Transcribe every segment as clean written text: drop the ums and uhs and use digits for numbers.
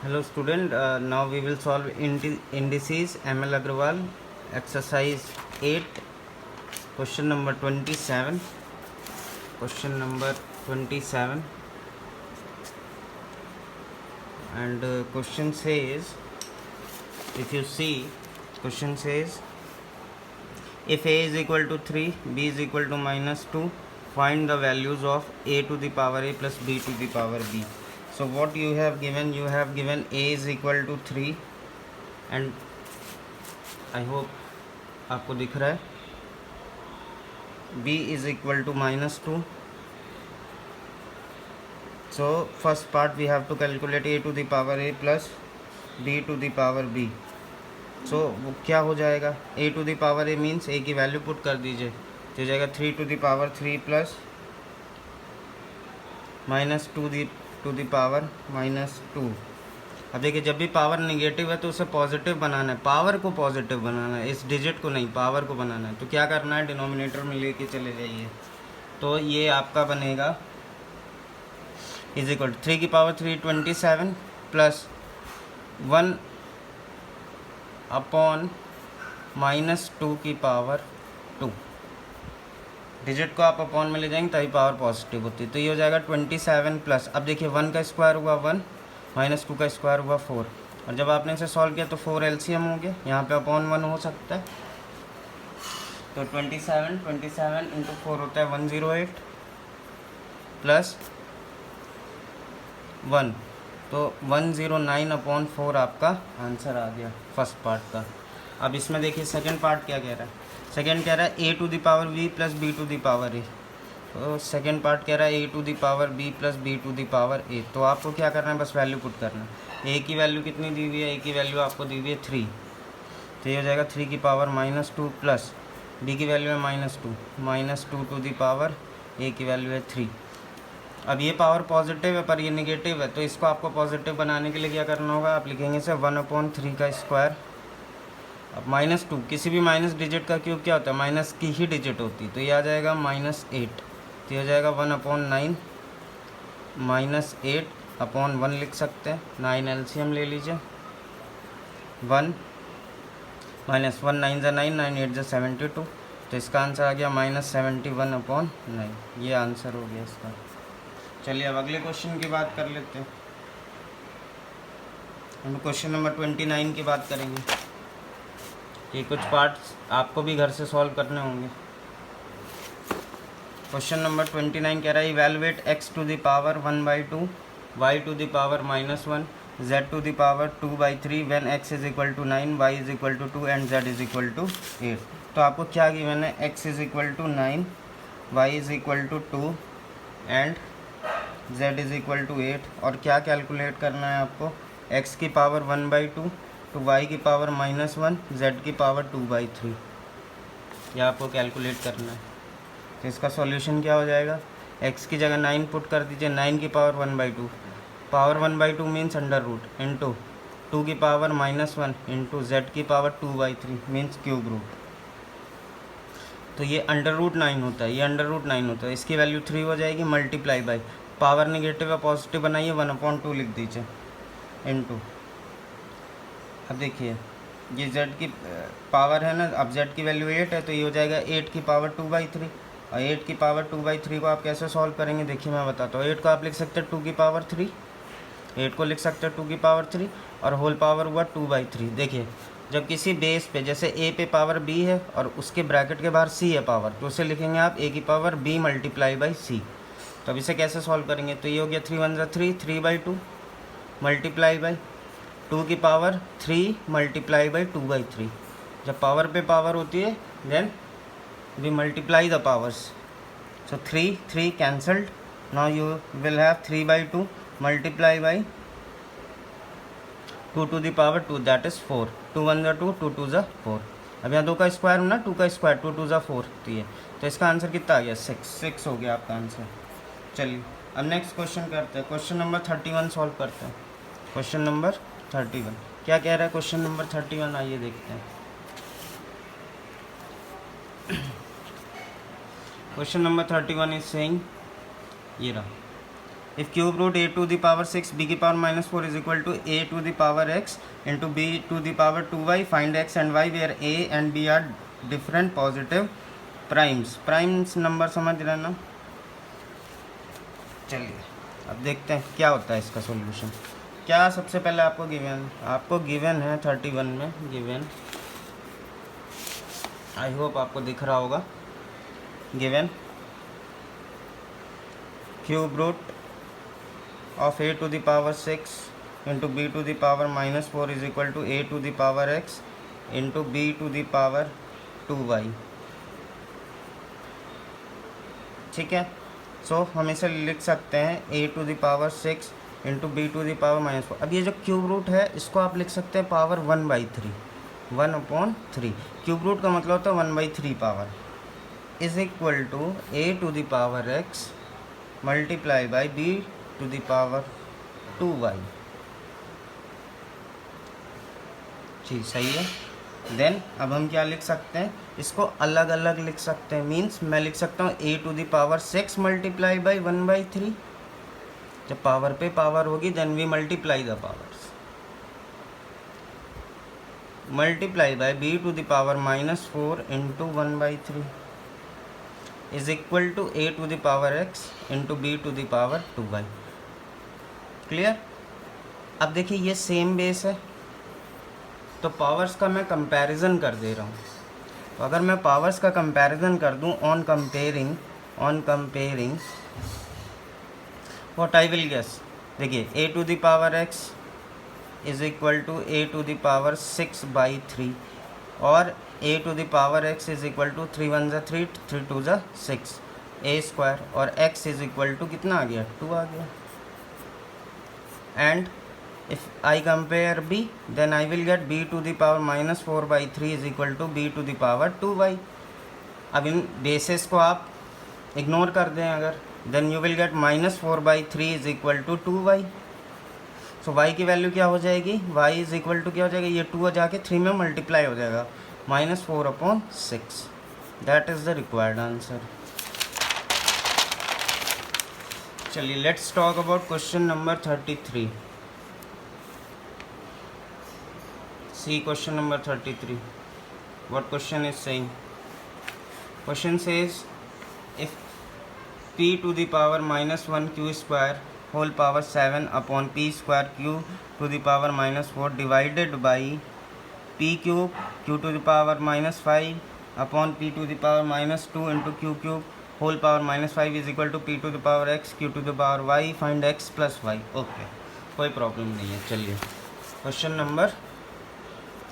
Hello student, now we will solve indices ML Agrawal exercise 8 question number 27. Question number 27 and question says, if you see, question says if A is equal to 3, B is equal to minus 2, find the values of A to the power A plus B to the power B. So what you have given A is equal to 3 and I hope आपको दिख रहा है, B is equal to minus 2. So first part we have to calculate A to the power A plus B to the power B. So वो क्या हो जाएगा, A to the power A means A की value put कर दीजिए, तो हो जाएगा 3 to the power 3 plus minus 2 to the power minus 2. अब देखिए, जब भी पावर निगेटिव है तो उसे पॉजिटिव बनाना है, पावर को पॉजिटिव बनाना है, इस डिजिट को नहीं, पावर को बनाना है. तो क्या करना है, डिनोमिनेटर में लेके चले जाइए. तो ये आपका बनेगा इज इक्वल टू 3 की पावर 3 27 प्लस 1 अपॉन माइनस 2 की पावर 2. डिजिट को आप अपॉन में ले जाएंगे तभी पावर पॉजिटिव होती है. तो ये हो जाएगा 27 प्लस, अब देखिए 1 का स्क्वायर हुआ 1, माइनस 2 का स्क्वायर हुआ 4, और जब आपने इसे सॉल्व किया तो 4 एलसीएम हो गया, यहाँ पे अपॉन 1 हो सकता है. तो 27 इंटू 4 होता है 108 प्लस 1, तो 109 अपॉन 4 आपका आंसर आ गया फर्स्ट पार्ट का. अब इसमें देखिए सेकेंड पार्ट क्या कह रहा है. सेकेंड कह रहा है a to the power b plus b to the power a. तो सेकेंड पार्ट कह रहा है a to the power b plus b to the power a. तो आपको क्या करना है, बस वैल्यू पुट करना है. ए की वैल्यू कितनी दी हुई है, ए की वैल्यू आपको दी हुई है 3, तो ये हो जाएगा 3 की पावर माइनस 2 प्लस बी की वैल्यू है minus two to the power a की वैल्यू है 3. अब ये पावर पॉजिटिव है पर ये निगेटिव है, तो इसको आपको पॉजिटिव बनाने के लिए क्या करना होगा, आप लिखेंगे इसे 1/3 का स्क्वायर. अब माइनस 2, किसी भी माइनस डिजिट का क्यूब क्या होता है, माइनस की ही डिजिट होती है, तो ये आ जाएगा -8. तो ये हो जाएगा 1/9 माइनस 8/1 लिख सकते हैं. 9 एलसीएम ले लीजिए. 1 माइनस 1 9 ज़ा 9, 9 8 ज़ा 72, तो इसका आंसर आ गया -71/9. ये आंसर हो गया इसका. चलिए अब अगले क्वेश्चन की बात कर लेते हैं. हम क्वेश्चन नंबर 29 की बात करेंगे. ये कुछ पार्ट्स आपको भी घर से सॉल्व करने होंगे. क्वेश्चन नंबर 29 कह रहा है evaluate x to the power 1/2, y to the power -1, z to the power 2/3 when x is equal to 9, y is equal to 2 and z is equal to 8. तो आपको क्या गिवन है, x is equal to 9, y is equal to 2 and z is equal to 8. और क्या calculate करना है आपको, x की पावर 1/2 तो y की पावर -1, z की पावर 2/3, यह आपको कैलकुलेट करना है. तो इसका सॉल्यूशन क्या हो जाएगा, x की जगह 9 पुट कर दीजिए, 9 की power 1/2, power 1/2 means under root into 2 की पावर -1 इंटू z की पावर 2/3 मीन्स क्यूब रूट. तो ये अंडर रूट 9 होता है, ये अंडर रूट 9 होता है. इसकी वैल्यू 3 हो जाएगी, मल्टीप्लाई बाई पावर निगेटिव है पॉजिटिव बनाइए 1/2 लिख दीजिए इंटू. अब देखिए ये z की पावर है ना, अब z की वैल्यू 8 है, तो ये हो जाएगा 8 की पावर 2/3. और 8 की पावर 2/3 को आप कैसे सॉल्व करेंगे, देखिए मैं बताता हूँ. 8 को आप लिख सकते हैं 2 की पावर 3, 8 को लिख सकते हैं 2 की पावर 3 और होल पावर हुआ 2/3. देखिए जब किसी बेस पे, जैसे a पे पावर b है और उसके ब्रैकेट के बाहर c है पावर, तो उसे लिखेंगे आप a की power b multiply by c. तो अब इसे कैसे सॉल्व करेंगे, तो ये हो गया 3 1 ज़ा 3, 3/2 मल्टीप्लाई बाई 2 की पावर 3 मल्टीप्लाई बाई 2/3. जब पावर पे पावर होती है then we multiply the powers. So 3 cancelled. Now you will have 3/2 multiply by 2 to the power 2 that is 4. 2 1 ज़ा 2, 2 2 ज़ा 4. अब यहाँ 2 का स्क्वायर होना, 2 का स्क्वायर 2 2 ज़ा 4 होती है. तो इसका आंसर कितना आ गया, 6 हो गया आपका आंसर. चलिए अब नेक्स्ट क्वेश्चन करते हैं. क्वेश्चन नंबर 31 सॉल्व करते हैं. क्वेश्चन नंबर 31 क्या कह रहा है, क्वेश्चन नंबर 31 आइए देखते हैं. क्वेश्चन नंबर 31 इज सेइंग, ये रहा, if cube root a to the power 6 b की power -4 is equal to a to the power x into B to the power 2y, find x and y where a and b are different positive primes number समझ रहे ना। चलिए अब देखते हैं क्या होता है इसका सॉल्यूशन। क्या सबसे पहले आपको गिवन है 31 में गिवन, आई होप आपको दिख रहा होगा, given cube root of a to the power 6 into B to the power -4 is equal to a to the power x into B to the power 2y। ठीक है, सो हम इसे लिख सकते हैं a to the power 6 into B to the power -4। अब ये जो क्यूब रूट है इसको आप लिख सकते हैं पावर 1/3, 1/3। क्यूब रूट का मतलब होता है 1/3 power, is equal to a to the power x multiply by b to the power 2y। जी सही है। देन अब हम क्या लिख सकते हैं, इसको अलग अलग लिख सकते हैं। मीन्स मैं लिख सकता हूँ a to the power 6 multiply by 1/3। जब पावर पे पावर होगी then we multiply the powers, multiply by b to the power -4 into 1/3 is equal to a to the power x into b to the power 2y। Clear. अब देखिए ये same base है तो powers का मैं comparison कर दे रहा हूँ। तो अगर मैं पावर्स का कंपैरिजन कर दूँ on comparing what I will guess, देखिए a to the power x is equal to a to the power 6/3 और a to the power x is equal to 3 1 ज़ा 3 3 2 ज़ा 6 a स्क्वायर और x इज इक्वल टू कितना आ गया 2 आ गया। And if I compare b then I will get b to the power -4/3 is equal to b to the power 2y। अब इन basis को आप इग्नोर कर दें अगर, then you will get -4/3 is equal to 2y। So y की value क्या हो जाएगी, y इज इक्वल टू क्या हो जाएगा, ये 2 जाके 3 में मल्टीप्लाई हो जाएगा -4/6। That is the required answer. चलिए let's talk about question number 33। See question number 33. What question is saying? Question says if p to the power -1 q square whole power 7 upon p square q to the power -4 divided by p cube q to the power -5 upon p to the power -2 into q cube whole power -5 is equal to p to the power x q to the power y, find x plus y। Okay कोई problem नहीं है। चलिए question number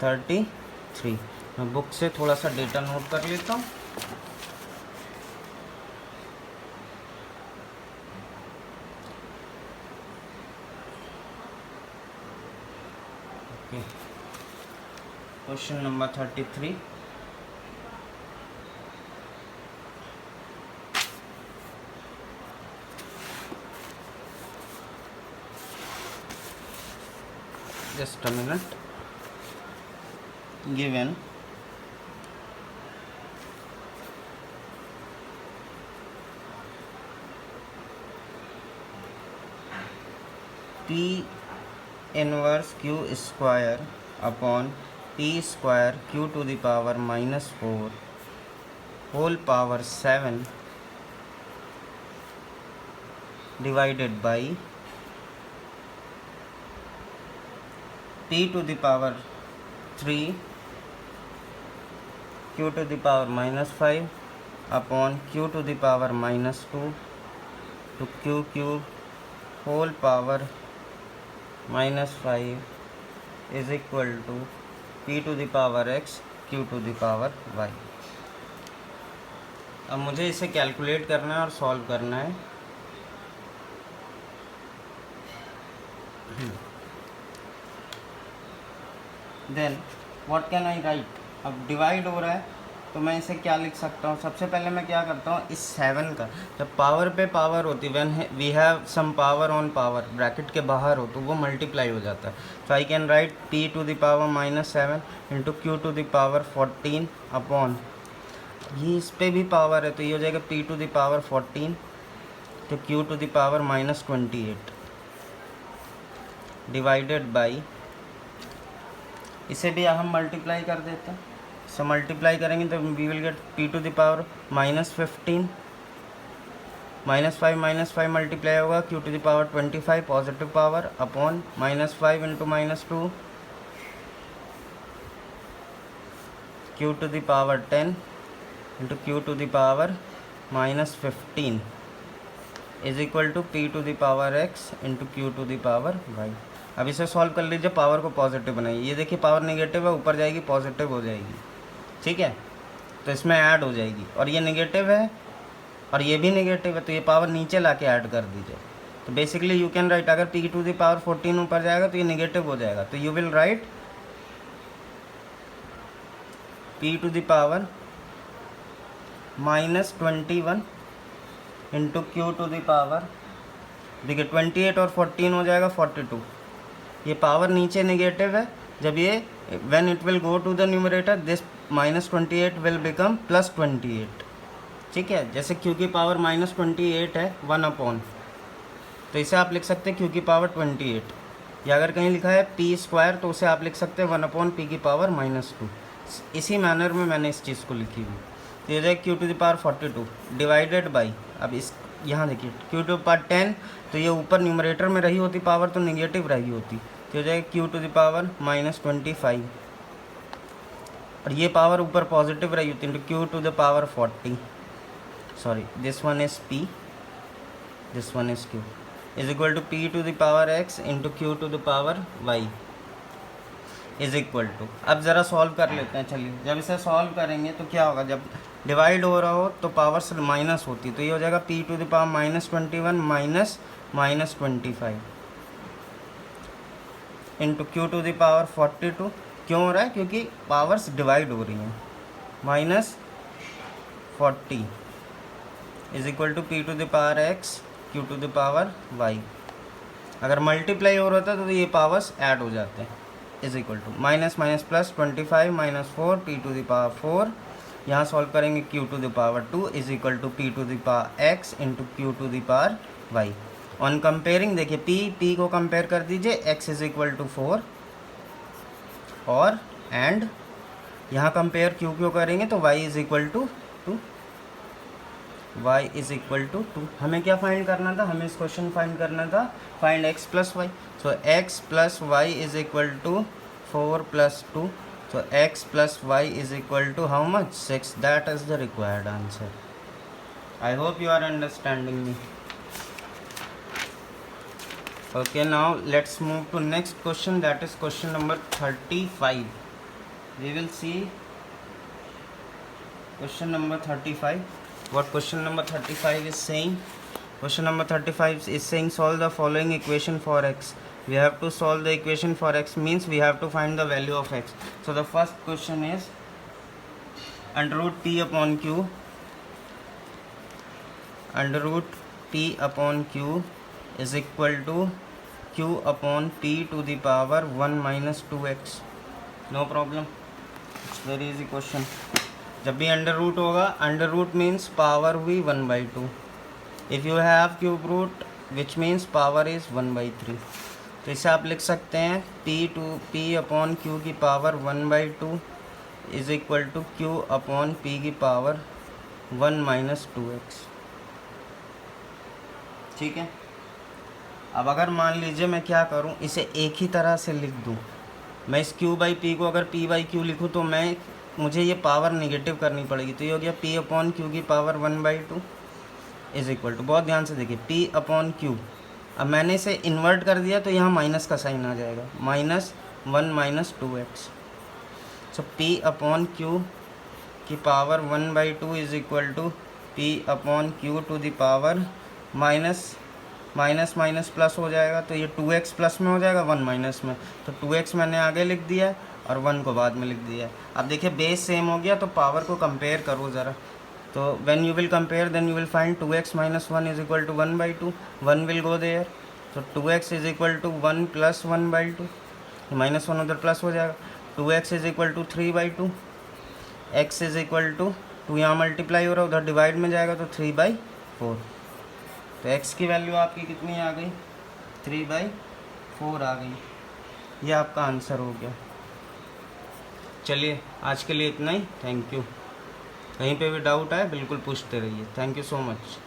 33, मैं book से थोड़ा सा data note कर लेता हूँ। Okay question number 33, just a minute. given p inverse q square upon p square q to the power -4 whole power 7 divided by p to the power 3 q to the power -5 upon q to the power -2 to q cube whole power -5 is equal to p to the power x q to the power y। अब मुझे इसे calculate करना है और solve करना है। Then what can I write, अब divide हो रहा है तो मैं इसे क्या लिख सकता हूँ। सबसे पहले मैं क्या करता हूँ, इस 7 का जब पावर पे पावर होती है, when we have some power on power bracket के बाहर हो तो वो मल्टीप्लाई हो जाता है। So I can write p to the power -7 into q to the power 14 upon, ये इस पर भी पावर है तो ये हो जाएगा p टू द पावर 14 तो q to the power -28 divided by, इसे भी हम मल्टीप्लाई कर देते हैं। इसे मल्टीप्लाई करेंगे तो we will get p to the power -15 -5 multiply होगा q to the power 25 positive power upon -5 into -2 q to the power 10 into q to the power -15 is equal to p to the power x into q to the power y। अब इसे solve कर लीजिए, power को positive बनाइए। ये देखिए power negative है, ऊपर जाएगी पॉजिटिव हो जाएगी, ठीक है, तो इसमें ऐड हो जाएगी। और ये नेगेटिव है और ये भी नेगेटिव है, तो ये पावर नीचे ला के ऐड कर दीजिए। तो बेसिकली यू कैन राइट, अगर p टू द पावर 14 ऊपर जाएगा तो ये नेगेटिव हो जाएगा, तो you will write p to the power -21 into Q to the power, देखिए 28 और 14 हो जाएगा 42। ये पावर नीचे नेगेटिव है, जब ये when it will go to the numerator this -28 will become +28, ठीक है। जैसे क्यू की पावर -28 है 1 अपॉन, तो इसे आप लिख सकते हैं क्यू की पावर 28, या अगर कहीं लिखा है p² तो उसे आप लिख सकते हैं 1 अपॉन p की पावर -2। इसी मैनर में मैंने इस चीज़ को लिखी हुई। तो ये जाए Q to the power 42 divided by, अब इस यहाँ देखिए क्यू टू द पावर 10, तो ये ऊपर न्यूमरेटर में रही होती पावर तो नेगेटिव रही होती, तो हो जाएगा क्यू टू द पावर -25, और ये पावर ऊपर पॉजिटिव रही होती, into Q to the power 40, sorry this one is p, this one is q, is equal to p to the power x into Q to the power y is equal to. अब ज़रा solve कर लेते हैं, चलिए। जब इसे solve करेंगे तो क्या होगा, जब डिवाइड हो रहा हो तो पावर से माइनस होती, तो ये हो जाएगा p to the power -21 -25 into Q to the power 42। क्यों हो रहा है, क्योंकि पावर्स डिवाइड हो रही हैं। -40 is equal to p to the power x q to the power y। अगर मल्टीप्लाई हो रहा था तो ये पावर्स ऐड हो जाते हैं, is equal to minus minus plus 25 -4 p to the power 4, यहाँ सॉल्व करेंगे q to the power 2 is equal to p to the power x into q to the power y। On comparing देखिए p को compare कर दीजिए, x is equal to 4 और and यहाँ compare q करेंगे तो y is equal to 2, y is equal to 2। हमें क्या फाइंड करना था, हमें इस क्वेश्चन फाइंड करना था find x plus y. So x plus y is equal to 4 plus 2, so x plus y is equal to how much, 6। that is the required answer. I hope you are understanding me. Okay, now let's move to next question, that is question number 35. We will see question number 35. What question number 35 is saying? Question number 35 is saying solve the following equation for x. We have to solve the equation for x, means we have to find the value of x. So the first question is under root p upon q, under root p upon q is equal to q upon p to the power 1 minus 2x. No problem, it's very easy question. जब भी under root होगा, under root means power हुई 1/2। If you have cube root which means power is 1/3। तो इसे आप लिख सकते हैं p अपॉन q की power 1/2 is equal to q upon p की पावर 1 minus 2x, ठीक है। अब अगर मान लीजिए मैं क्या करूं, इसे एक ही तरह से लिख दूं, मैं इस q बाई पी को अगर p बाई क्यू लिखूं तो मुझे ये पावर नेगेटिव करनी पड़ेगी, तो ये हो गया p अपॉन क्यू की पावर 1/2 इज इक्वल टू, बहुत ध्यान से देखिए p अपॉन क्यू। अब मैंने इसे इन्वर्ट कर दिया तो यहाँ माइनस का साइन आ जाएगा, -1 minus 2x। So p upon q की power 1/2 is equal to p upon q to the power minus minus plus हो जाएगा, तो ये 2x प्लस में हो जाएगा 1 माइनस में, तो 2x मैंने आगे लिख दिया है और 1 को बाद में लिख दिया है। अब देखिए बेस सेम हो गया, तो पावर को कंपेयर करो ज़रा। तो when you will compare then you will find 2x minus 1 is equal to 1/2, 1 will go there, तो 2x is equal to 1 plus 1/2, -1 उधर प्लस हो जाएगा, 2x is equal to 3/2, x is equal to 2 यहाँ multiply हो रहा है, उधर divide में जाएगा तो 3/4। तो x की वैल्यू आपकी कितनी आ गई, 3/4 आ गई। ये आपका आंसर हो गया। चलिए आज के लिए इतना ही, थैंक यू। कहीं पे भी डाउट आए बिल्कुल पूछते रहिए। Thank you so much.